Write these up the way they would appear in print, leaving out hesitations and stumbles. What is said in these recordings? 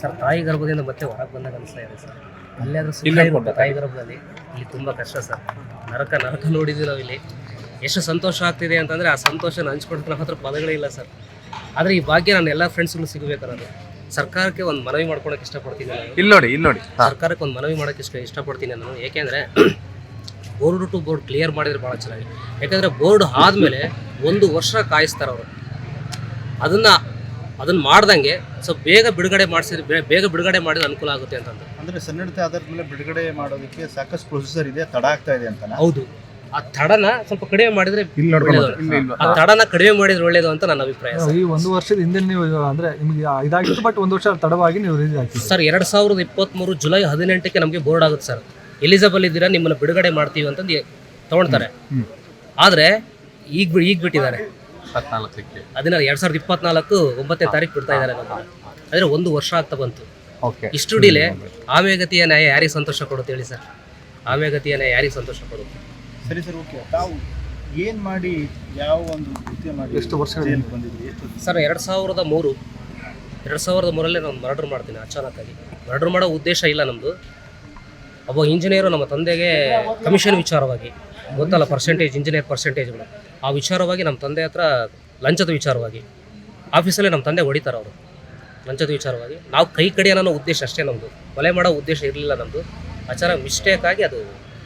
Sir ತಾಯಿ ಗರ್ಭದಿಂದ ಮತ್ತೆ ಹೊರಗೆ ಬಂದಾಗ ಅನಿಸ್ತಾ ಇದೆ ಸರ್. ಅಲ್ಲಾದ್ರೂ ಸುಖ ತಾಯಿ ಗರ್ಭದಲ್ಲಿ, ಇಲ್ಲಿ ತುಂಬ ಕಷ್ಟ ಸರ್. ನರಕ ನೋಡಿದ್ವಿ ನಾವು ಇಲ್ಲಿ. ಎಷ್ಟು ಸಂತೋಷ ಆಗ್ತಿದೆ ಅಂತಂದರೆ ಆ ಸಂತೋಷನ ಹಂಚ್ಕೊಡೋಕೆ ನಮ್ಮ ಹತ್ರ ಪದಗಳೇ ಇಲ್ಲ ಸರ್. ಆದರೆ ಈ ಭಾಗ್ಯ ನನ್ನ ಎಲ್ಲ ಫ್ರೆಂಡ್ಸ್ಗಳು ಸಿಗಬೇಕು ಅನ್ನೋದು. ಸರ್ಕಾರಕ್ಕೆ ಒಂದು ಮನವಿ ಮಾಡ್ಕೊಳಕ್ಕೆ ಇಷ್ಟಪಡ್ತೀನಿ ನಾನು. ಇಲ್ಲಿ ನೋಡಿ ಸರ್ಕಾರಕ್ಕೆ ಒಂದು ಮನವಿ ಮಾಡೋಕ್ಕೆ ಇಷ್ಟಪಡ್ತೀನಿ ನಾನು. ಏಕೆಂದರೆ ಬೋರ್ಡ್ ಟು ಬೋರ್ಡ್ ಕ್ಲಿಯರ್ ಮಾಡಿದರೆ ಭಾಳ ಚೆನ್ನಾಗಿ. ಯಾಕಂದರೆ ಬೋರ್ಡ್ ಆದಮೇಲೆ 1 ವರ್ಷ ಕಾಯಿಸ್ತಾರೆ ಅವರು. ಅದನ್ನು ಮಾಡ್ದಂಗೆ ಸ್ವಲ್ಪ ಬೇಗ ಬಿಡುಗಡೆ ಮಾಡಿದ್ರೆ ಅನುಕೂಲ ಆಗುತ್ತೆ ಅಂತಂದು. ಅಂದರೆ ಸನ್ನಡತೆ ಆಧಾರದ ಮೇಲೆ ಬಿಡುಗಡೆ ಮಾಡೋದಕ್ಕೆ ಸಾಕಷ್ಟು ಪ್ರೊಸೀಜರ್ ಇದೆ, ತಡ ಆಗ್ತಾ ಇದೆ ಅಂತ. ಹೌದು, ಆ ತಡನ ಸ್ವಲ್ಪ ಕಡಿಮೆ ಮಾಡಿದ್ರೆ ಒಳ್ಳೇದು ಅಂತ ನನ್ನ ಅಭಿಪ್ರಾಯ. ಈ 1 ವರ್ಷದ ಹಿಂದೆ ನೀವು ಅಂದ್ರೆ ನಿಮಗೆ ಇದಾಗಿತ್ತು, ಬಟ್ 1 ವರ್ಷ ತಡವಾಗಿ ನೀವು ರಿಲೀಸ್ ಆಗ್ತೀವಿ ಸರ್. 2023 ಜುಲೈ 18ಕ್ಕೆ ನಮಗೆ ಬೋರ್ಡ್ ಆಗುತ್ತೆ ಸರ್. ಎಲಿಜಿಬಲ್ ಇದ್ದೀರಾ, ನಿಮ್ಮನ್ನು ಬಿಡುಗಡೆ ಮಾಡ್ತೀವಿ ಅಂತಂದು ತಗೊಳ್ತಾರೆ. ಆದರೆ ಈಗ ಬಿಟ್ಟಿದ್ದಾರೆ 2024 9ನೇ ತಾರೀಕು ಬಿಡ್ತಾ ಇದ್ದಾರೆ ನಮ್ಮನ್ನು. ಅಂದರೆ 1 ವರ್ಷ ಆಗ್ತಾ ಬಂತು. ಇಷ್ಟು ಡಿಲೇ ಆಮೆಗತಿಯ ನ್ಯಾಯ ಯಾರಿಗೆ ಸಂತೋಷ ಕೊಡುತ್ತೆ ಹೇಳಿ ಸರ್? ಆಮೆಗತಿಯ ನ್ಯಾಯ ಯಾರಿಗೆ ಸಂತೋಷ ಕೊಡುತ್ತೆ? ಸರಿ ಸರ್, ಓಕೆ. ತಾವು ಏನು ಮಾಡಿ ಯಾವ ಒಂದು ಕೃತ್ಯ ಮಾಡಿ ಎಷ್ಟು ವರ್ಷ ಬಂದಿದ್ರಿ? ಸರ್ 2003 ನಾನು ಮರ್ಡರ್ ಮಾಡ್ತೀನಿ ಅಚಾನಕ್ಕಾಗಿ. ಮರ್ಡರ್ ಮಾಡೋ ಉದ್ದೇಶ ಇಲ್ಲ ನಮ್ಮದು. ಒಬ್ಬ ಇಂಜಿನಿಯರು ನಮ್ಮ ತಂದೆಗೆ ಕಮಿಷನ್ ವಿಚಾರವಾಗಿ ಗೊತ್ತಲ್ಲ, ಇಂಜಿನಿಯರ್ ಪರ್ಸೆಂಟೇಜ್ಗಳು, ಆ ವಿಚಾರವಾಗಿ ನಮ್ಮ ತಂದೆ ಹತ್ರ ಲಂಚದ ವಿಚಾರವಾಗಿ ಆಫೀಸಲ್ಲೇ ನಮ್ಮ ತಂದೆ ಹೊಡಿತಾರೆ ಅವರು. ಲಂಚದ ವಿಚಾರವಾಗಿ ನಾವು ಕೈ ಕಡಿಯೋಣ ಅನ್ನೋ ಉದ್ದೇಶ ಅಷ್ಟೇ ನಮ್ಮದು. ಕೊಲೆ ಮಾಡೋ ಉದ್ದೇಶ ಇರಲಿಲ್ಲ ನಮ್ಮದು. ಅಚಾನಕ್ ಮಿಸ್ಟೇಕಾಗಿ ಅದು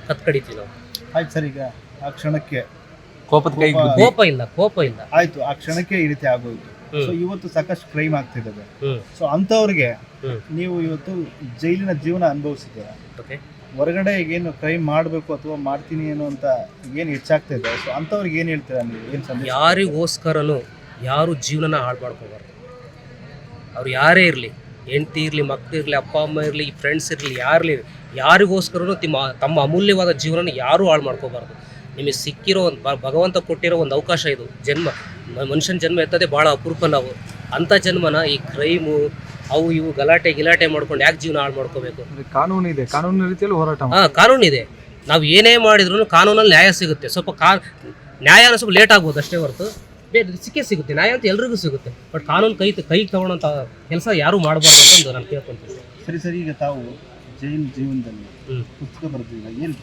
ಕತ್ಕಡಿತೀವಿ ನಾವು. ಆಯ್ತು ಸರ್, ಈಗ ಆ ಕ್ಷಣಕ್ಕೆ ಕೋಪ ಇಲ್ಲ ಆಯ್ತು, ಆ ಕ್ಷಣಕ್ಕೆ ಈ ರೀತಿ ಆಗೋಯ್ತು. ಸೊ ಇವತ್ತು ಸಾಕಷ್ಟು ಕ್ರೈಮ್ ಆಗ್ತಿದ್ದಾವೆ. ಸೊ ಅಂಥವ್ರಿಗೆ ನೀವು ಇವತ್ತು ಜೈಲಿನ ಜೀವನ ಅನುಭವಿಸಿದ್ದೀರಾ. ಹೊರಗಡೆ ಏನು ಕ್ರೈಮ್ ಮಾಡಬೇಕು ಅಥವಾ ಮಾಡ್ತೀನಿ ಏನೋ ಅಂತ ಏನು ಹೆಚ್ಚಾಗ್ತಾ ಇದೆ, ಸೊ ಅಂಥವ್ರಿಗೆ ಏನು ಹೇಳ್ತೀರಾ ನೀವು? ಏನು ಸಂದೇಶ? ಯಾರಿಗೋಸ್ಕರನೂ ಯಾರು ಜೀವನನ ಹಾಳು ಮಾಡ್ಕೋಬಾರ್ದು. ಅವ್ರು ಯಾರೇ ಇರಲಿ, ಹೆಂಡತಿ ಇರಲಿ, ಮಕ್ಕಳು ಇರಲಿ, ಅಪ್ಪ ಅಮ್ಮ ಇರಲಿ, ಫ್ರೆಂಡ್ಸ್ ಇರಲಿ, ಯಾರಿಗೋಸ್ಕರನೂ ತಮ್ಮ ಅಮೂಲ್ಯವಾದ ಜೀವನ ಯಾರೂ ಹಾಳು ಮಾಡ್ಕೋಬಾರ್ದು. ನಿಮಗೆ ಸಿಕ್ಕಿರೋ ಒಂದು ಭಗವಂತ ಕೊಟ್ಟಿರೋ ಒಂದು ಅವಕಾಶ ಇದು. ಮನುಷ್ಯನ ಜನ್ಮ ಎತ್ತದೇ ಭಾಳ ಅಪರೂಪ. ನಾವು ಅಂಥ ಜನ್ಮನ ಈ ಕ್ರೈಮು ಅವು ಇವು ಗಲಾಟೆ ಮಾಡ್ಕೊಂಡು ಯಾಕೆ ಜೀವನ ಹಾಳು ಮಾಡ್ಕೋಬೇಕು? ಕಾನೂನು ಇದೆ, ಕಾನೂನು ರೀತಿಯಲ್ಲಿ ಹೋರಾಟ. ಕಾನೂನಿದೆ. ನಾವು ಏನೇ ಮಾಡಿದ್ರು ಕಾನೂನಲ್ಲಿ ನ್ಯಾಯ ಸಿಗುತ್ತೆ. ಸ್ವಲ್ಪ ನ್ಯಾಯನ ಸ್ವಲ್ಪ ಲೇಟ್ ಆಗ್ಬೋದು ಅಷ್ಟೇ ಹೊರತು ಸಿಕ್ಕೇ ಸಿಗುತ್ತೆ. ನ್ಯಾಯ ಅಂತ ಎಲ್ರಿಗೂ ಸಿಗುತ್ತೆ. ಬಟ್ ಕಾನೂನು ಕೈ ತಗೊಳ್ಳೋಂಥ ಕೆಲಸ ಯಾರೂ ಮಾಡಬಾರ್ದು ಅಂತ ನಾನು ಕೇಳ್ಕೊಂತೀನಿ. ಸರಿ, ಈಗ ತಾವು ಜೈಲ್ ಜೀವನದಲ್ಲಿ ಪುಸ್ತಕ ಬರ್ತಿಲ್ಲ ಏನು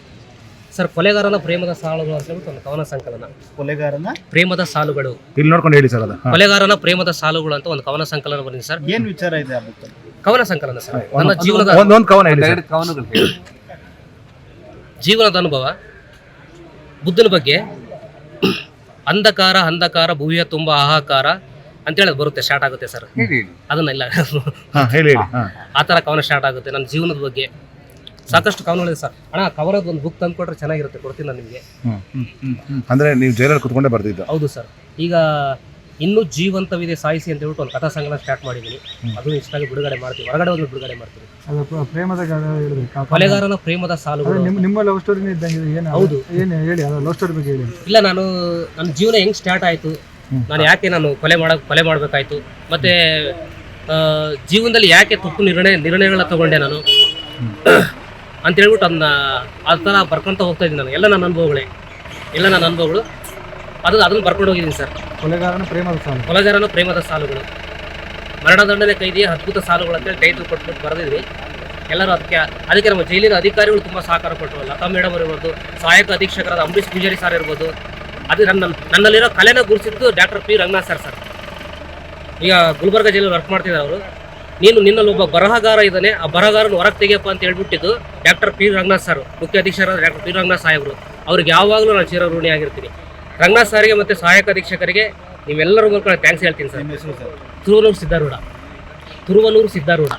ಸರ್? ಕೊಲೆಗಾರನ ಪ್ರೇಮದ ಸಾಲುಗಳು ಅಂತ ಹೇಳ್ಬಿಟ್ಟು ಒಂದು ಕವನ ಸಂಕಲನ. ಕೊಲೆಗಾರನ ಪ್ರೇಮದ ಸಾಲುಗಳು, ಇಲ್ಲಿ ನೋಡ್ಕೊಂಡು ಹೇಳಿ ಸರ್. ಕೊಲೆಗಾರನ ಪ್ರೇಮದ ಸಾಲುಗಳು ಅಂತ ಒಂದು ಕವನ ಸಂಕಲನ ಬಂದಿದೆ ಸರ್. ಏನು ವಿಚಾರ ಇದೆ ಆ ಬುಕ್? ಕವನ ಸಂಕಲನ ಸರ್. ನನ್ನ ಜೀವನದ ಅನುಭವ, ಬುದ್ಧನ ಬಗ್ಗೆ. ಅಂಧಕಾರ ಭೂಮಿಯ ತುಂಬ ಹಾಹಾಕಾರ ಅಂತೇಳಿ ಬರುತ್ತೆ, ಸ್ಟಾರ್ಟ್ ಆಗುತ್ತೆ ಸರ್. ಅದನ್ನ ಇಲ್ಲ ಆ ಥರ ಕವನ ಸ್ಟಾರ್ಟ್ ಆಗುತ್ತೆ. ನನ್ನ ಜೀವನದ ಬಗ್ಗೆ ಸಾಕಷ್ಟು ಕವನಗಳಿದೆ ಸರ್. ಅಣ್ಣ, ಕವನದ ಒಂದು ಬುಕ್ ತಂದು ಕೊಟ್ಟರೆ ಚೆನ್ನಾಗಿರುತ್ತೆ, ಕೊಡ್ತೀನಿ ನಾನು ನಿಮಗೆ. ಅಂದರೆ ನೀವು ಜೈಲಲ್ಲಿ ಕುತ್ಕೊಂಡೇ ಬರ್ತಿದ್ದು? ಹೌದು ಸರ್. ಈಗ ಇನ್ನೂ ಜೀವಂತವಿದೆ ಸಾಯಿಸಿ ಅಂತ ಹೇಳ್ಬಿಟ್ಟು ಒಂದು ಕಥಾ ಸಂಕಲನ ಸ್ಟಾರ್ಟ್ ಮಾಡಿದ್ದೀನಿ. ಅದನ್ನು ಇಷ್ಟಾಗಿ ಬಿಡುಗಡೆ ಮಾಡ್ತೀವಿ, ಹೊರಗಡೆ ಹೋಗಿ ಬಿಡುಗಡೆ ಮಾಡ್ತೀವಿ. ಕೊಲೆಗಾರನ ಪ್ರೇಮದ ಸಾಲುಗಳು. ನಿಮ್ಮ ಲವ್ ಸ್ಟೋರಿನೇ ಇದ್ದಂಗೆ. ಹೌದು, ಏನು ಹೇಳಿ, ಲವ್ ಸ್ಟೋರಿ ಬಗ್ಗೆ ಹೇಳಿ. ಇಲ್ಲ, ನನ್ನ ಜೀವನ ಹೆಂಗೆ ಸ್ಟಾರ್ಟ್ ಆಯಿತು, ನಾನು ಯಾಕೆ ಕೊಲೆ ಮಾಡಬೇಕಾಯ್ತು, ಮತ್ತು ಜೀವನದಲ್ಲಿ ಯಾಕೆ ತಪ್ಪು ನಿರ್ಣಯಗಳನ್ನ ತಗೊಂಡೆ ನಾನು ಅಂತ ಹೇಳ್ಬಿಟ್ಟು ಆ ಥರ ಬರ್ಕೊತ ಹೋಗ್ತಾ ಇದ್ದೀನಿ ನಾನು. ಎಲ್ಲ ನನ್ನ ಅನುಭವಗಳು ಅದನ್ನು ಬರ್ಕೊಂಡು ಹೋಗಿದ್ದೀನಿ ಸರ್. ಕೊಲೆಗಾರನ ಪ್ರೇಮದ ಸಾಲುಗಳು, ಮರಣದಂಡನೆ ಕೈದಿಯ ಅದ್ಭುತ ಸಾಲುಗಳು ಅಂತೇಳಿ ಟೈಟಲ್ ಕೊಟ್ಬಿಟ್ಟು ಬರೆದಿದ್ವಿ. ಎಲ್ಲರೂ ಅದಕ್ಕೆ ನಮ್ಮ ಜೈಲಿನ ಅಧಿಕಾರಿಗಳು ತುಂಬ ಸಹಕಾರ ಕೊಟ್ಟರು. ಲತಾ ಮೇಡಮ್ ಇರ್ಬೋದು, ಸಹಾಯಕ ಅಧೀಕ್ಷಕರಾದ ಅಂಬರೀಶ್ ಪೂಜಾರಿ ಸರ್ ಇರ್ಬೋದು. ಅದು ನನ್ನಲ್ಲಿರೋ ಕಲೆನ ಗುರುತಿದ್ದು ಡಾಕ್ಟರ್ ಪಿ ರಂಗನಾಥ್ ಸರ್. ಈಗ ಗುಲ್ಬರ್ಗ ಜೈಲಲ್ಲಿ ವರ್ಕ್ ಮಾಡ್ತಿದ್ದಾರೆ ಅವರು. ನಿನ್ನಲ್ಲಿ ಒಬ್ಬ ಬರಹಗಾರ ಇದ್ದಾನೆ, ಆ ಬರಹಗಾರನ ಹೊರಗೆ ತೆಗಿಯಪ್ಪ ಅಂತ ಹೇಳ್ಬಿಟ್ಟಿದ್ದು ಡಾಕ್ಟರ್ ಪಿ ರಂಗನಾಥ್ ಸರ್, ಮುಖ್ಯ ಅಧೀಕ್ಷಕರಾದ ಡಾಕ್ಟರ್ ಪಿ ರಂಗನಾಥ್ ಸಾಹೇಬರು. ಅವ್ರಿಗೆ ಯಾವಾಗಲೂ ನಾನು ಚಿರಋಣಿ ಆಗಿರ್ತೀನಿ. ರಂಗನಾಥ್ ಸಾರಿಗೆ ಮತ್ತು ಸಹಾಯಕ ಅಧೀಕ್ಷಕರಿಗೆ ನೀವೆಲ್ಲರೂ ಮೂಲಕ ಥ್ಯಾಂಕ್ಸ್ ಹೇಳ್ತೀನಿ ಸರ್. ತುರುವನೂರು ಸಿದ್ದಾರೂಢ.